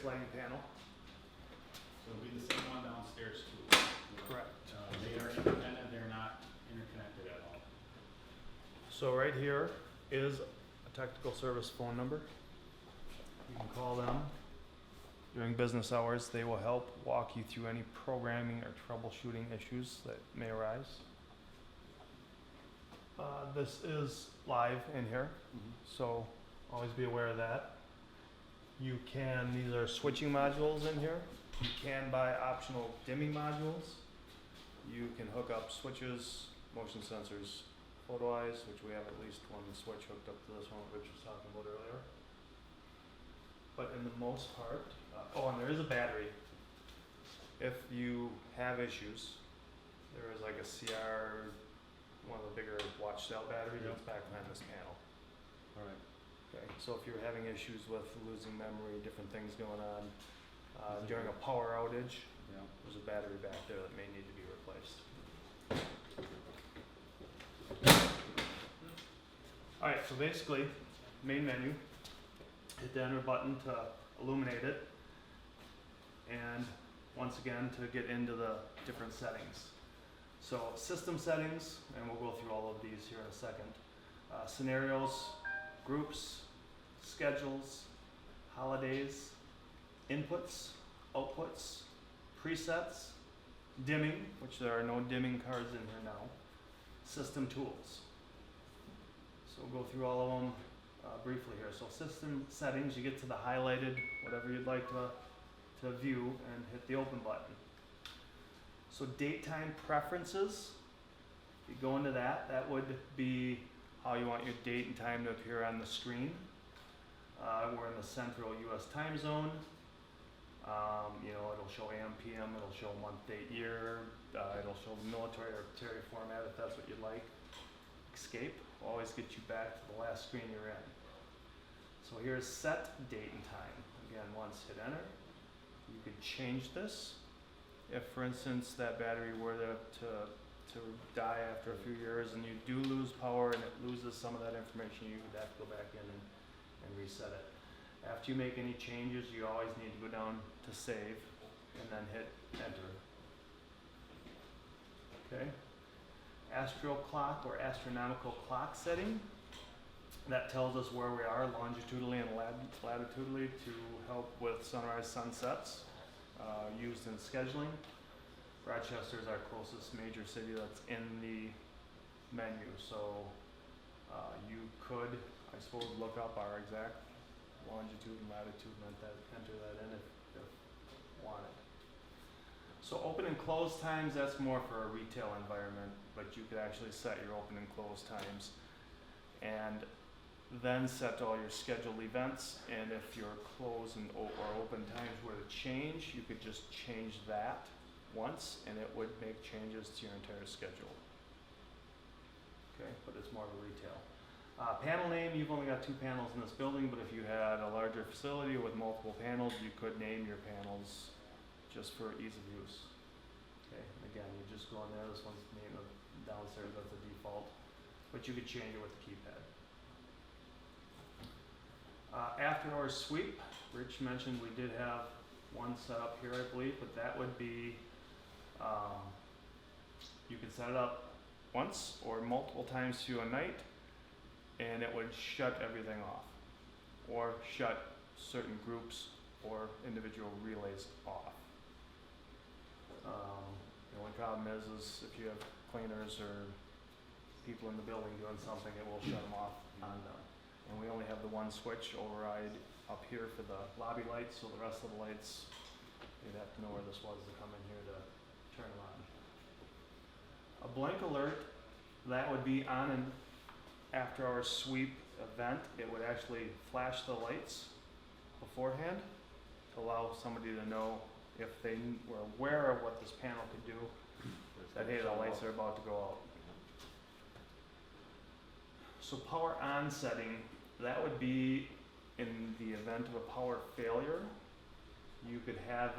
lighting panel. So it'll be the same one downstairs too. Correct. They are independent, they're not interconnected at all. So right here is a technical service phone number. You can call them during business hours. They will help walk you through any programming or troubleshooting issues that may arise. This is live in here, so always be aware of that. You can, these are switching modules in here. You can buy optional dimming modules. You can hook up switches, motion sensors, photo eyes, which we have at least one switch hooked up to this one, which was talking about earlier. But in the most part, oh, and there is a battery. If you have issues, there is like a CR, one of the bigger watch cell batteries that's back behind this panel. All right. Okay, so if you're having issues with losing memory, different things going on, during a power outage, Yeah. there's a battery back there that may need to be replaced. Alright, so basically, main menu, hit the enter button to illuminate it, and once again to get into the different settings. So system settings, and we'll go through all of these here in a second. Scenarios, groups, schedules, holidays, inputs, outputs, presets, dimming, which there are no dimming cards in here now, system tools. So we'll go through all of them briefly here. So system settings, you get to the highlighted, whatever you'd like to view, and hit the open button. So date time preferences, if you go into that, that would be how you want your date and time to appear on the screen. We're in the central US time zone. It'll show AM, PM, it'll show month, date, year, it'll show the military or arbitrary format if that's what you'd like. Escape will always get you back to the last screen you're in. So here's set date and time. Again, once hit enter, you could change this. If, for instance, that battery were to die after a few years and you do lose power and it loses some of that information, you would have to go back in and reset it. After you make any changes, you always need to go down to save and then hit enter. Okay. Astro clock or astronomical clock setting. That tells us where we are longitudinally and latitudinally to help with sunrise sunsets, used in scheduling. Rochester is our closest major city that's in the menu, so you could, I suppose, look up our exact longitude and latitude and enter that in if wanted. So open and close times, that's more for a retail environment, but you could actually set your open and close times and then set all your scheduled events, and if your close and or open times were to change, you could just change that once and it would make changes to your entire schedule. Okay, but it's more of a retail. Panel name, you've only got 2 panels in this building, but if you had a larger facility with multiple panels, you could name your panels just for ease of use. Okay, and again, you just go in there, this one's named downstairs, that's the default, but you could change it with the keypad. After hours sweep, Rich mentioned we did have one set up here, I believe, but that would be, you could set it up once or multiple times through a night, and it would shut everything off, or shut certain groups or individual relays off. The only problem is if you have cleaners or people in the building doing something, it will shut them off on them. And we only have the one switch override up here for the lobby lights, so the rest of the lights, you'd have to know where this was to come in here to turn them on. A blank alert, that would be on an after hours sweep event. It would actually flash the lights beforehand to allow somebody to know if they were aware of what this panel could do, that hey, the lights are about to go out. So power on setting, that would be in the event of a power failure. You could have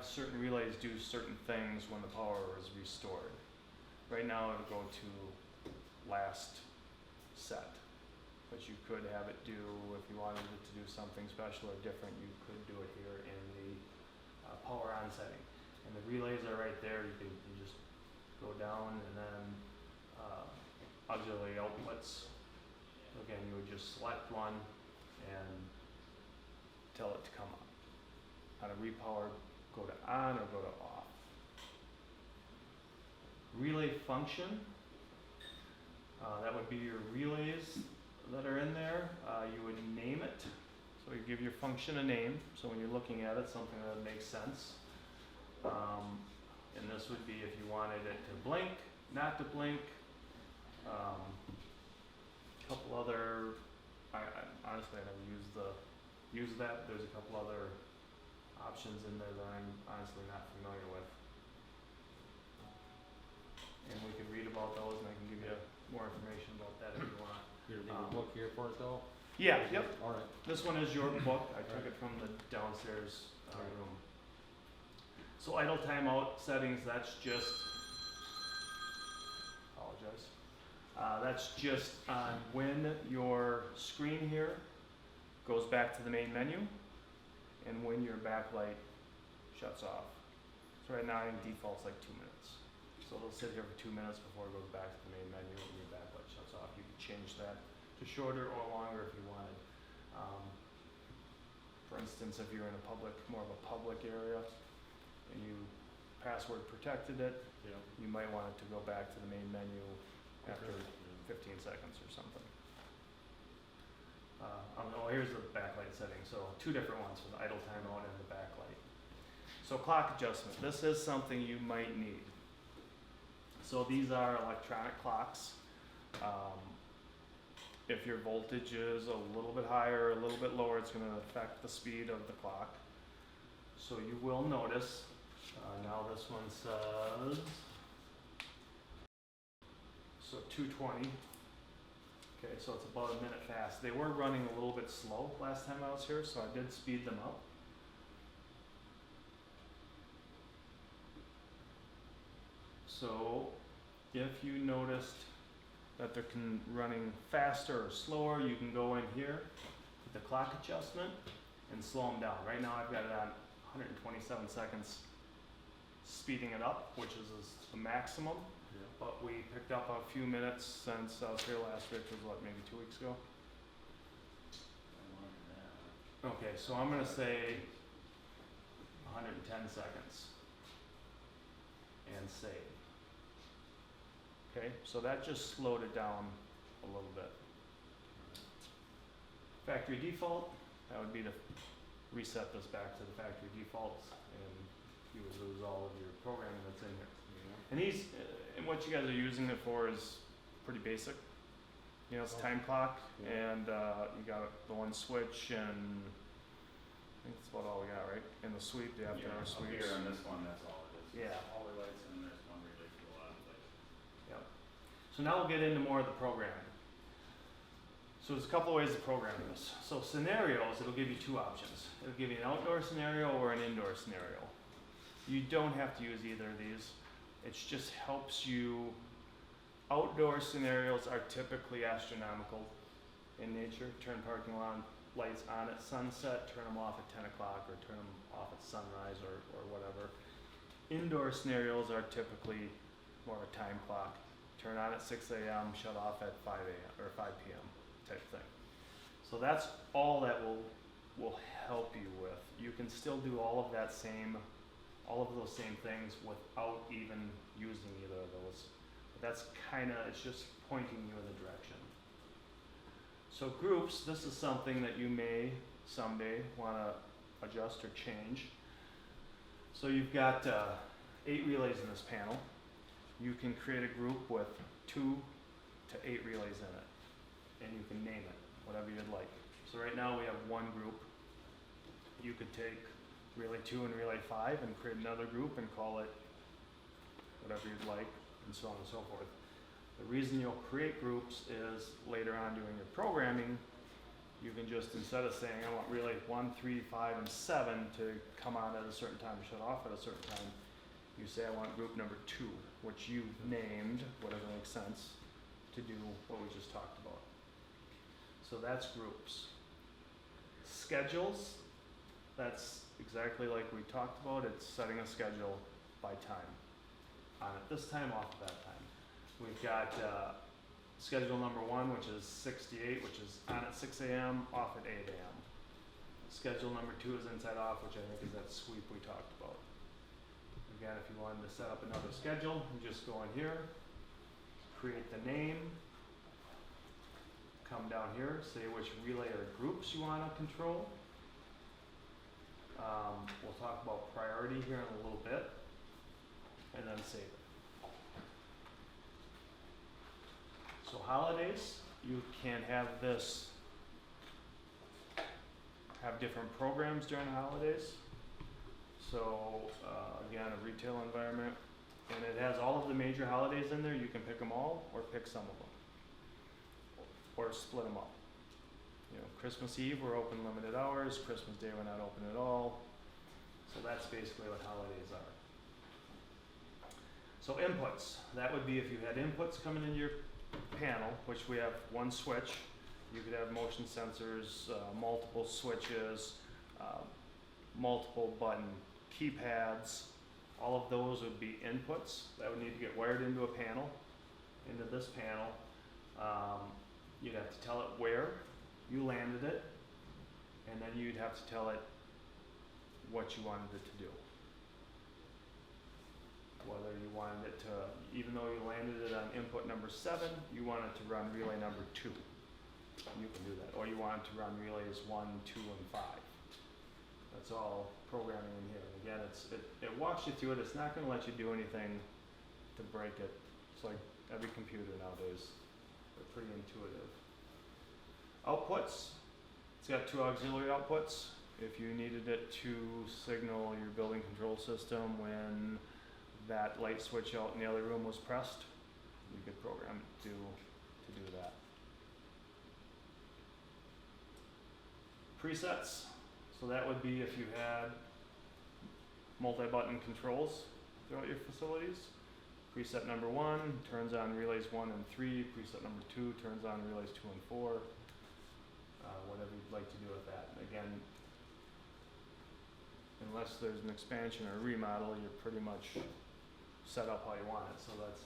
certain relays do certain things when the power is restored. Right now it would go to last set. but you could have it do, if you wanted it to do something special or different, you could do it here in the power on setting. And the relays are right there, you just go down and then auxiliary outputs. Again, you would just select one and tell it to come on. On a repower, go to on or go to off. Relay function, that would be your relays that are in there. You would name it, so you give your function a name, so when you're looking at it, something that makes sense. And this would be if you wanted it to blink, not to blink. Couple other, I honestly I never use that. There's a couple other options in there that I'm honestly not familiar with. And we can read about those, and I can give you more information about that if you want. Here, leave a book here for it though? Yeah, yep. All right. This one is your book. I took it from the downstairs room. So idle timeout settings, that's just, apologize. That's just on when your screen here goes back to the main menu and when your backlight shuts off. So right now, in default's like 2 minutes. So it'll sit here for 2 minutes before it goes back to the main menu and your backlight shuts off. You can change that to shorter or longer if you wanted. For instance, if you're in a more of a public area and you password protected it, Yeah. you might want it to go back to the main menu after Okay. 15 seconds or something. Here's the backlight setting. So 2 different ones for the idle timeout and the backlight. So clock adjustment. This is something you might need. So these are electronic clocks. If your voltage is a little bit higher or a little bit lower, it's going to affect the speed of the clock. So you will notice, now this one says, so 220. Okay, so it's about a minute fast. They were running a little bit slow last time I was here, so I did speed them up. So if you noticed that they're running faster or slower, you can go in here with the clock adjustment and slow them down. Right now I've got it on 127 seconds, speeding it up, which is the maximum. Yeah. But we picked up a few minutes since I was here last week, which was what, maybe 2 weeks ago? Okay, so I'm gonna say 110 seconds and save. Okay, so that just slowed it down a little bit. Factory default, that would be to reset this back to the factory defaults, and you would lose all of your programming that's in here. And these, and what you guys are using it for is pretty basic. You know, it's a time clock, and you got the one switch, and I think that's about all we got, right? And the sweep, the after-hour Up sweeps. here on this one, that's all it is. Yeah. All the lights and there's one relay to a lot of places. Yep. So now we'll get into more of the programming. So there's a couple of ways of programming this. So scenarios, it'll give you 2 options. It'll give you an outdoor scenario or an indoor scenario. You don't have to use either of these. It just helps you. Outdoor scenarios are typically astronomical in nature. Turn parking lot lights on at sunset, turn them off at 10 o'clock, or turn them off at sunrise, or whatever. Indoor scenarios are typically more of a time clock. Turn on at 6 a.m., shut off at 5 a.m. or 5 p.m. type thing. So that's all that will help you with. You can still do all of those same things without even using either of those. But that's it's just pointing you in the direction. So groups, this is something that you may someday want to adjust or change. So you've got 8 relays in this panel. You can create a group with 2 to 8 relays in it, and you can name it whatever you'd like. So right now we have 1 group. You could take relay 2 and relay 5 and create another group and call it whatever you'd like, and so on and so forth. The reason you'll create groups is later on doing your programming, you can just, instead of saying I want relay 1, 3, 5, and 7 to come on at a certain time and shut off at a certain time, you say I want group number 2, which you've named, whatever makes sense, to do what we just talked about. So that's groups. Schedules, that's exactly like we talked about, it's setting a schedule by time. On at this time, off at that time. We've got schedule number 1, which is 6 to 8, which is on at 6 a.m., off at 8 a.m. Schedule number 2 is inside off, which I think is that sweep we talked about. Again, if you wanted to set up another schedule, you just go in here, create the name, come down here, say which relay or groups you want to control. We'll talk about priority here in a little bit, and then save it. So holidays, you can have this, have different programs during the holidays. So again, a retail environment, and it has all of the major holidays in there. You can pick them all or pick some of them, or split them up. You know, Christmas Eve we're open limited hours, Christmas Day we're not open at all. So that's basically what holidays are. So inputs, that would be if you had inputs coming into your panel, which we have one switch. You could have motion sensors, multiple switches, multiple button keypads. All of those would be inputs that would need to get wired into a panel, into this panel. You'd have to tell it where you landed it, and then you'd have to tell it what you wanted it to do. Whether you wanted it to, even though you landed it on input number 7, you want it to run relay number 2. You can do that. Or you want it to run relays 1, 2, and 5. That's all programming in here. Again, it walks you through it. It's not going to let you do anything to break it. It's like every computer nowadays. They're pretty intuitive. Outputs. It's got 2 auxiliary outputs. If you needed it to signal your building control system when that light switch out in the other room was pressed, you could program it to do that. Presets. So that would be if you had multi-button controls throughout your facilities. Preset number 1 turns on relays 1 and 3. Preset number 2 turns on relays 2 and 4. Whatever you'd like to do with that. And again, unless there's an expansion or remodel, you're pretty much set up how you want it. So that's,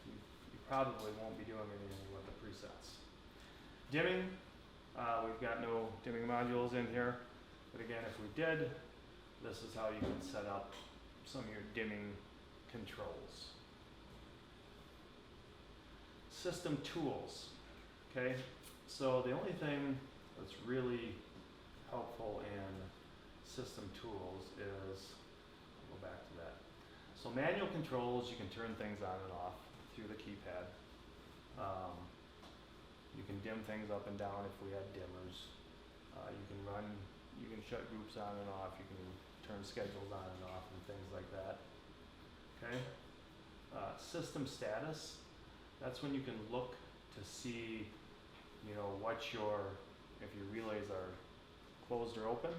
you probably won't be doing anything with the presets. Dimming, we've got no dimming modules in here. But again, if we did, this is how you can set up some of your dimming controls. System tools, okay? So the only thing that's really helpful in system tools is, I'll go back to that. So manual controls, you can turn things on and off through the keypad. You can dim things up and down if we had dimmers. You can shut groups on and off. You can turn schedules on and off and things like that. Okay. System status. That's when you can look to see, you know, if your relays are closed or open,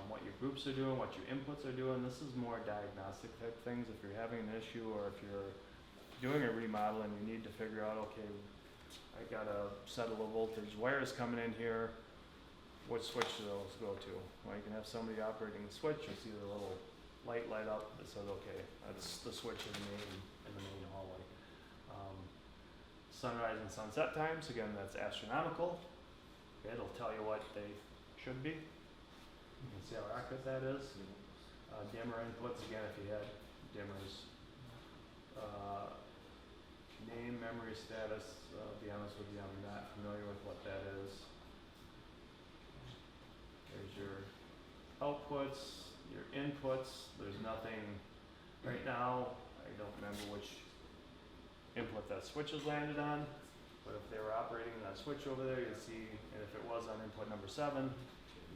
what your groups are doing, what your inputs are doing. This is more diagnostic type things. If you're having an issue or if you're doing a remodel and you need to figure out, okay, I got a set of low voltage wires coming in here. What switch do those go to? Well, you can have somebody operating the switch. You'll see the little light up that says, okay, that's the switch in the main hallway. Sunrise and sunset times, again, that's astronomical. Okay, it'll tell you what they should be. You can see how accurate that is. Dimmer inputs, again, if you had dimmers. Name, memory status, I'll be honest with you, I'm not familiar with what that is. There's your outputs, your inputs. There's nothing right now. I don't remember which input that switch is landed on, but if they were operating that switch over there, you'd see, and if it was on input number 7,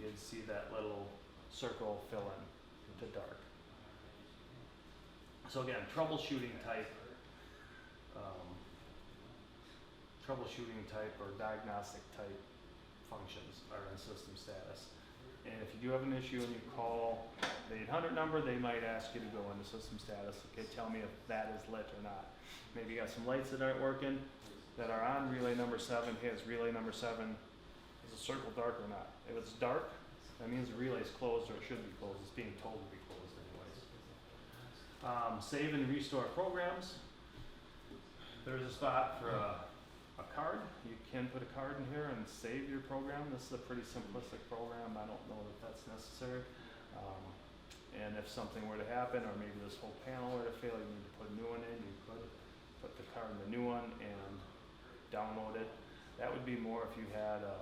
you'd see that little circle fill in to dark. So again, troubleshooting type or diagnostic type functions are in system status. And if you do have an issue and you call the 800 number, they might ask you to go into system status. Okay, tell me if that is lit or not. Maybe you got some lights that aren't working. that are on relay number 7, hey, is relay number 7, is the circle dark or not? If it's dark, that means the relay's closed, or it should be closed. It's being told to be closed anyways. Save and restore programs. There's a spot for a card. You can put a card in here and save your program. This is a pretty simplistic program. I don't know that that's necessary. And if something were to happen, or maybe this whole panel were to fail, you need to put a new one in, you could put the card in the new one and download it. That would be more if you had a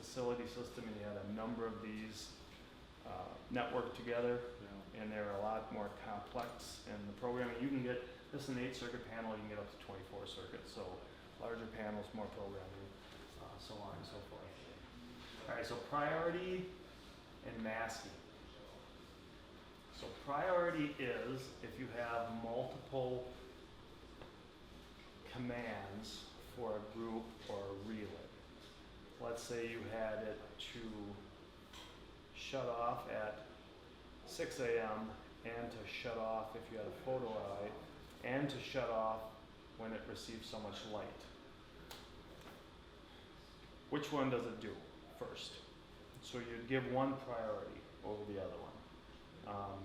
facility system and you had a number of these networked together, and they're a lot more complex in the programming. You can get this is an 8-circuit panel, you can get up to 24 circuits, so larger panels, more programming, so on and so forth. Alright, so priority and masking. So priority is if you have multiple commands for a group or a relay. Let's say you had it to shut off at 6 a.m. and to shut off if you had a photo eye, and to shut off when it receives so much light. Which one does it do first? So you'd give one priority over the other one.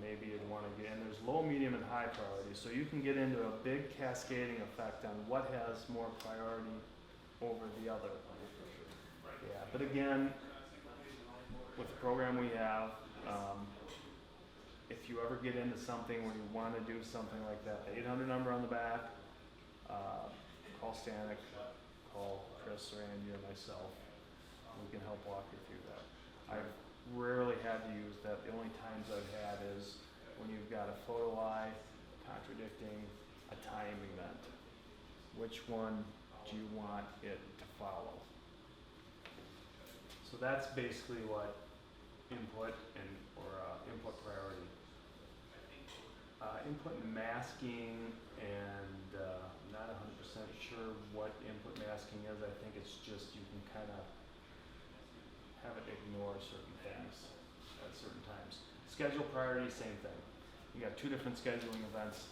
Maybe you'd want to get, and there's low, medium, and high priority, so you can get into a big cascading effect on what has more priority over the other. Yeah, but again, with the program we have, if you ever get into something where you want to do something like that, the 800 number on the back, call Stanek, call Chris or Andy or myself. We can help walk you through that. I've rarely had to use that. The only times I've had is when you've got a photo eye contradicting a time event. Which one do you want it to follow? So that's basically what input and input priority. Input masking, and I'm not 100% sure what input masking is. I think it's just you can kind of have it ignore certain things at certain times. Schedule priority, same thing. You got 2 different scheduling events.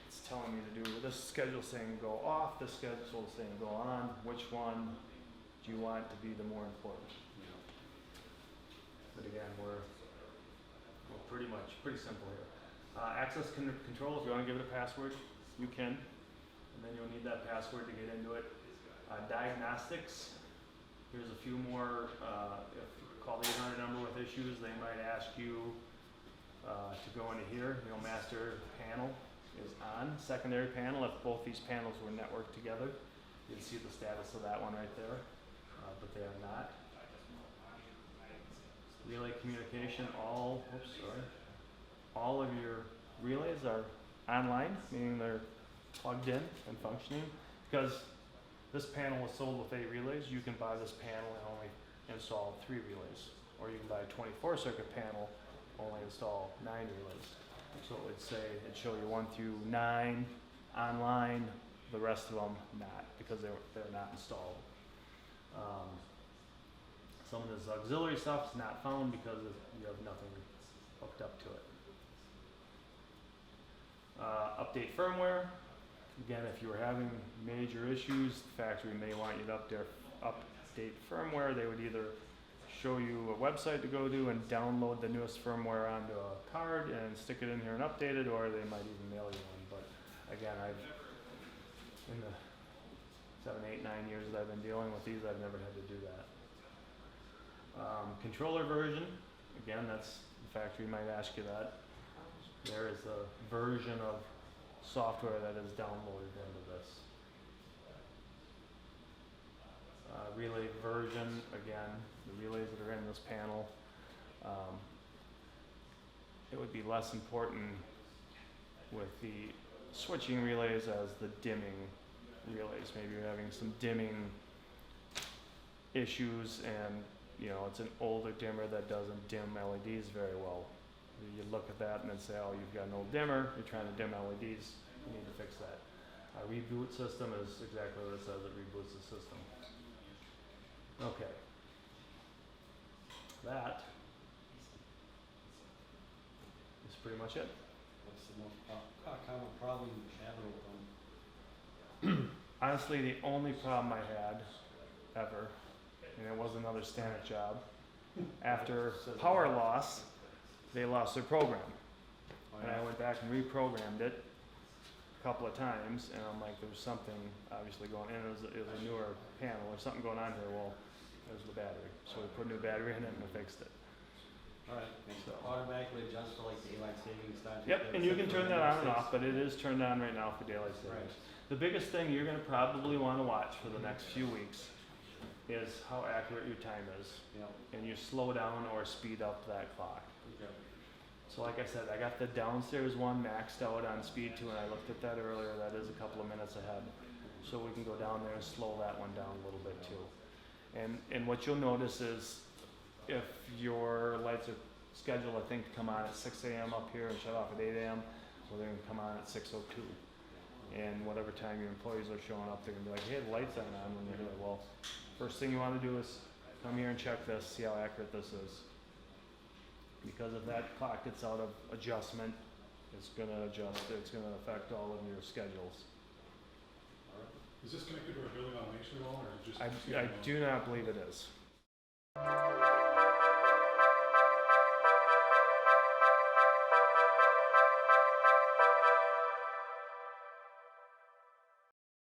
It's telling me to do this schedule saying go off, this schedule saying go on. Which one do you want to be the more important? But again, we're pretty simple here. Access control, if you want to give it a password, you can. And then you'll need that password to get into it. Diagnostics, here's a few more. If you call the 800 number with issues, they might ask you to go into here. You know, master panel is on. Secondary panel, if both these panels were networked together, you'd see the status of that one right there, but they are not. Relay communication, all of your relays are online, meaning they're plugged in and functioning. Because this panel was sold with 8 relays, you can buy this panel and only install 3 relays. Or you can buy a 24 circuit panel, only install 9 relays. So it would say, it'd show you 1 through 9 online, the rest of them not, because they're not installed. Some of this auxiliary stuff is not found because you have nothing hooked up to it. Update firmware. Again, if you were having major issues, the factory may want you to update firmware. They would either show you a website to go to and download the newest firmware onto a card and stick it in here and update it, or they might even mail you one. But again, in the 7, 8, 9 years that I've been dealing with these, I've never had to do that. Controller version, again, that's the factory might ask you that. There is a version of software that is downloaded into this. Relay version, again, the relays that are in this panel. It would be less important with the switching relays as the dimming relays. Maybe you're having some dimming issues and it's an older dimmer that doesn't dim LEDs very well. You look at that and then say, oh, you've got an old dimmer, you're trying to dim LEDs, you need to fix that. Reboot system is exactly what it says, it reboots the system. Okay. That is pretty much it. What's the most common problem you have with them? Honestly, the only problem I had ever, and it was another Stanek job, after power loss, they lost their program. And I went back and reprogrammed it a couple of times, and I'm like, there's something obviously going, and it was a newer panel, there's something going on here. Well, it was the battery. So we put a new battery in it and we fixed it. Alright, and so automatically adjust for like daylight savings time? Yep, and you can turn that on and off, but it is turned on right now for daylight savings. The biggest thing you're gonna probably wanna watch for the next few weeks is how accurate your time is. Yep, And you slow down or speed up that clock. okay. So like I said, I got the downstairs one maxed out on speed 2, and I looked at that earlier, that is a couple of minutes ahead. So we can go down there and slow that one down a little bit too. And what you'll notice is if your lights are scheduled, I think, to come on at 6 a.m. up here and shut off at 8 a.m., well, they're gonna come on at 6:02. And whatever time your employees are showing up, they're gonna be like, hey, the lights aren't on when you're here. Well, first thing you wanna do is come here and check this, see how accurate this is. Because if that clock gets out of adjustment, it's gonna adjust, it's gonna affect all of your schedules. Is this connected to our building automation at all, or is it just? I do not believe it is.